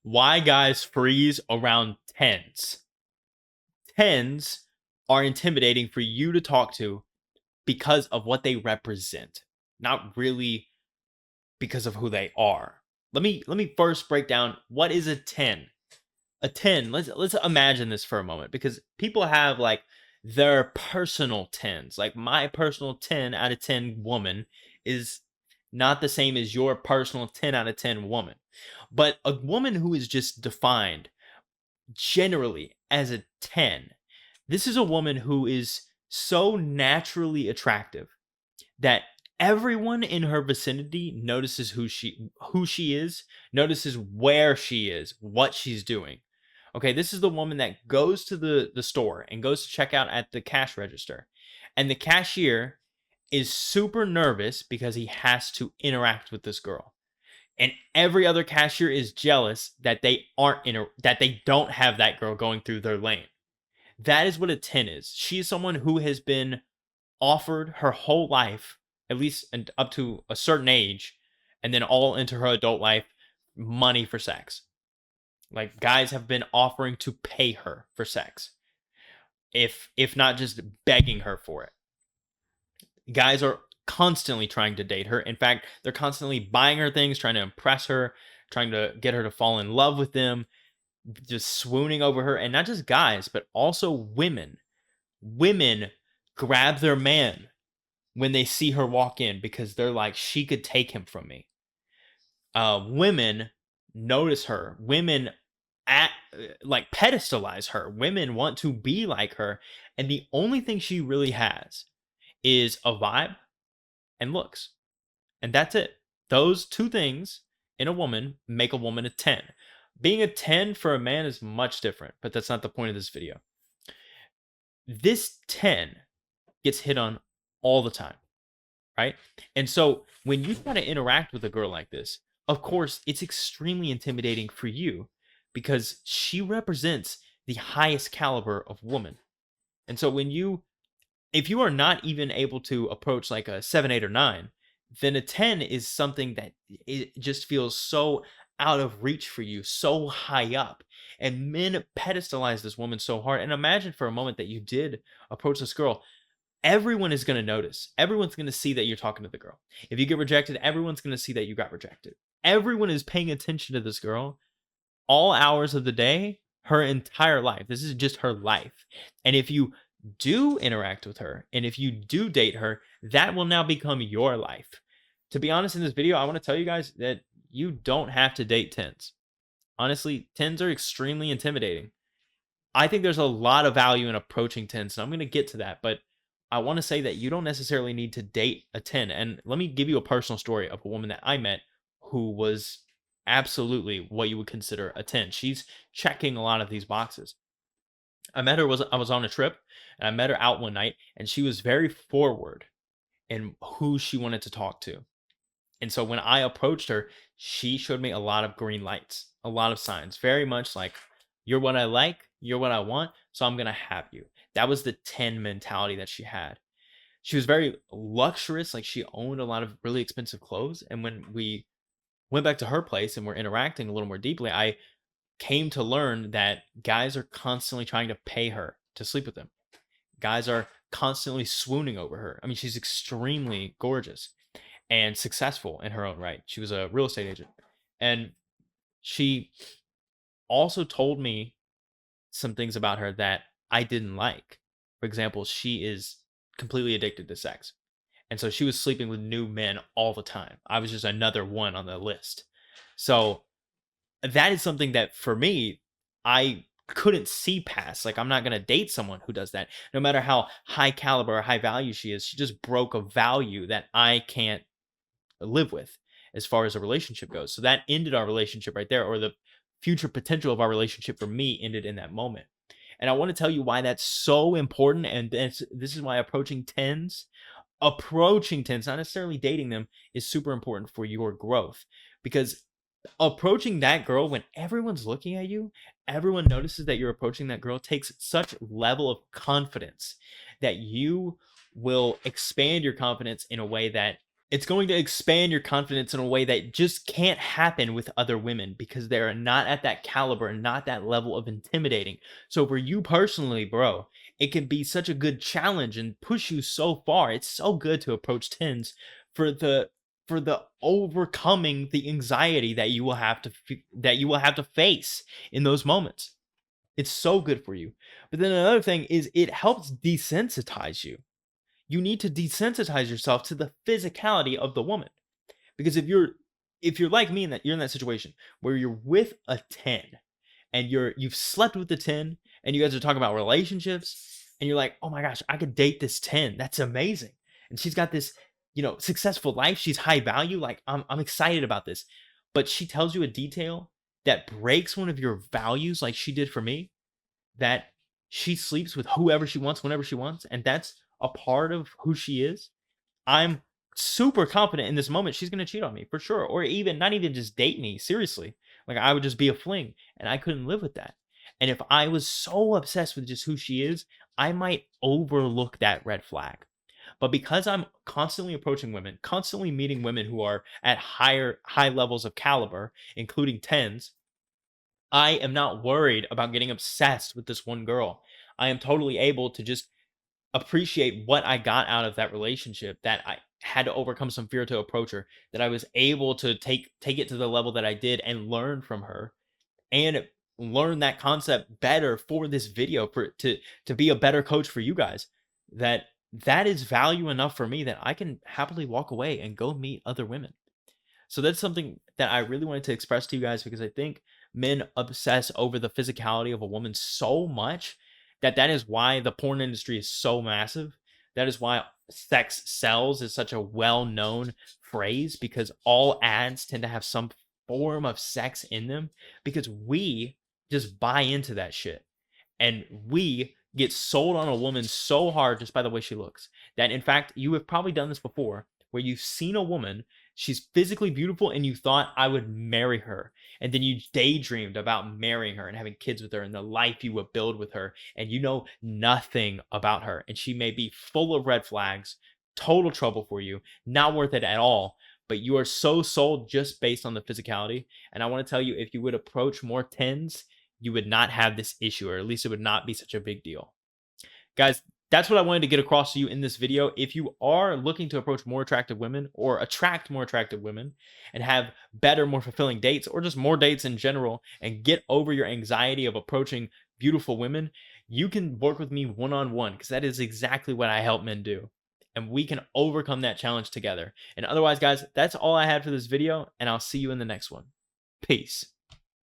Why guys freeze around tens. Tens are intimidating for you to talk to because of what they represent, not really because of who they are. Let me first break down what is a 10. A 10, let's imagine this for a moment because people have like their personal 10s. Like my personal 10 out of 10 woman is not the same as your personal 10 out of 10 woman. But a woman who is just defined generally as a 10, this is a woman who is so naturally attractive that everyone in her vicinity notices who she is, notices where she is, what she's doing. Okay, this is the woman that goes to the store and goes to check out at the cash register. And the cashier is super nervous because he has to interact with this girl. And every other cashier is jealous that that they don't have that girl going through their lane. That is what a 10 is. She is someone who has been offered her whole life, at least up to a certain age, and then all into her adult life, money for sex. Like guys have been offering to pay her for sex, if not just begging her for it. Guys are constantly trying to date her. In fact, they're constantly buying her things, trying to impress her, trying to get her to fall in love with them, just swooning over her. And not just guys, but also women. Women grab their man when they see her walk in because they're like, she could take him from me. Women notice her. Women like pedestalize her. Women want to be like her, and the only thing she really has is a vibe and looks, and that's it. Those two things in a woman make a woman a 10. Being a 10 for a man is much different, but that's not the point of this video. This 10 gets hit on all the time, right? And so when you try to interact with a girl like this, of course, it's extremely intimidating for you because she represents the highest caliber of woman. And so if you are not even able to approach like a 7, 8, or 9, then a 10 is something that it just feels so out of reach for you, so high up. And men pedestalize this woman so hard. And imagine for a moment that you did approach this girl. Everyone is going to notice. Everyone's going to see that you're talking to the girl. If you get rejected, everyone's going to see that you got rejected. Everyone is paying attention to this girl all hours of the day, her entire life. This is just her life. And if you do interact with her and if you do date her, that will now become your life. To be honest, in this video, I want to tell you guys that you don't have to date 10s. Honestly, 10s are extremely intimidating. I think there's a lot of value in approaching 10s, and I'm going to get to that, but I want to say that you don't necessarily need to date a 10. And let me give you a personal story of a woman that I met who was absolutely what you would consider a 10. She's checking a lot of these boxes. I met her I was on a trip and I met her out one night and she was very forward in who she wanted to talk to. And so when I approached her, she showed me a lot of green lights, a lot of signs, very much like, you're what I like, you're what I want, so I'm going to have you. That was the 10 mentality that she had. She was very luxurious, like she owned a lot of really expensive clothes. And when we went back to her place and we're interacting a little more deeply, I came to learn that guys are constantly trying to pay her to sleep with them. Guys are constantly swooning over her. I mean, she's extremely gorgeous and successful in her own right. She was a real estate agent. And she also told me some things about her that I didn't like. For example, she is completely addicted to sex. And so she was sleeping with new men all the time. I was just another one on the list. So that is something that for me, I couldn't see past. Like, I'm not going to date someone who does that. No matter how high caliber or high value she is, she just broke a value that I can't live with as far as a relationship goes. So that ended our relationship right there, or the future potential of our relationship for me ended in that moment. And I want to tell you why that's so important. And this is why approaching 10s, not necessarily dating them, is super important for your growth. Because approaching that girl when everyone's looking at you, everyone notices that you're approaching that girl, takes such level of confidence that you will expand your confidence in a way that It's going to expand your confidence in a way that just can't happen with other women because they're not at that caliber and not that level of intimidating. So for you personally, bro, it can be such a good challenge and push you so far. It's so good to approach tens for the overcoming the anxiety that you will have to that you will have to face in those moments. It's so good for you. But then another thing is it helps desensitize you. You need to desensitize yourself to the physicality of the woman. Because if you're like me, in that you're in that situation where you're with a 10 and you've slept with the 10 and you guys are talking about relationships and you're like, "Oh my gosh, I could date this 10. That's amazing." And she's got this, successful life, she's high value, like I'm excited about this. But she tells you a detail that breaks one of your values like she did for me, that she sleeps with whoever she wants whenever she wants, and that's a part of who she is. I'm super confident in this moment she's gonna cheat on me for sure, or even not even just date me seriously. Like I would just be a fling, and I couldn't live with that. And if I was so obsessed with just who she is, I might overlook that red flag. But because I'm constantly approaching women, constantly meeting women who are at high levels of caliber, including tens, I am not worried about getting obsessed with this one girl. I am totally able to just appreciate what I got out of that relationship, that I had to overcome some fear to approach her, that I was able to take it to the level that I did and learn from her and learn that concept better for this video, for to be a better coach for you guys. That is value enough for me that I can happily walk away and go meet other women. So that's something that I really wanted to express to you guys because I think men obsess over the physicality of a woman so much that that is why the porn industry is so massive. That is why sex sells is such a well-known phrase, because all ads tend to have some form of sex in them because we just buy into that shit. And we get sold on a woman so hard just by the way she looks that, in fact, you have probably done this before where you've seen a woman, she's physically beautiful, and you thought, I would marry her. And then you daydreamed about marrying her and having kids with her and the life you would build with her. And you know nothing about her. And she may be full of red flags, total trouble for you, not worth it at all. But you are so sold just based on the physicality. And I want to tell you, if you would approach more tens, you would not have this issue, or at least it would not be such a big deal. Guys, that's what I wanted to get across to you in this video. If you are looking to approach more attractive women or attract more attractive women and have better, more fulfilling dates, or just more dates in general, and get over your anxiety of approaching beautiful women, you can work with me one-on-one, because that is exactly what I help men do. And we can overcome that challenge together. And otherwise, guys, that's all I had for this video, and I'll see you in the next one. Peace.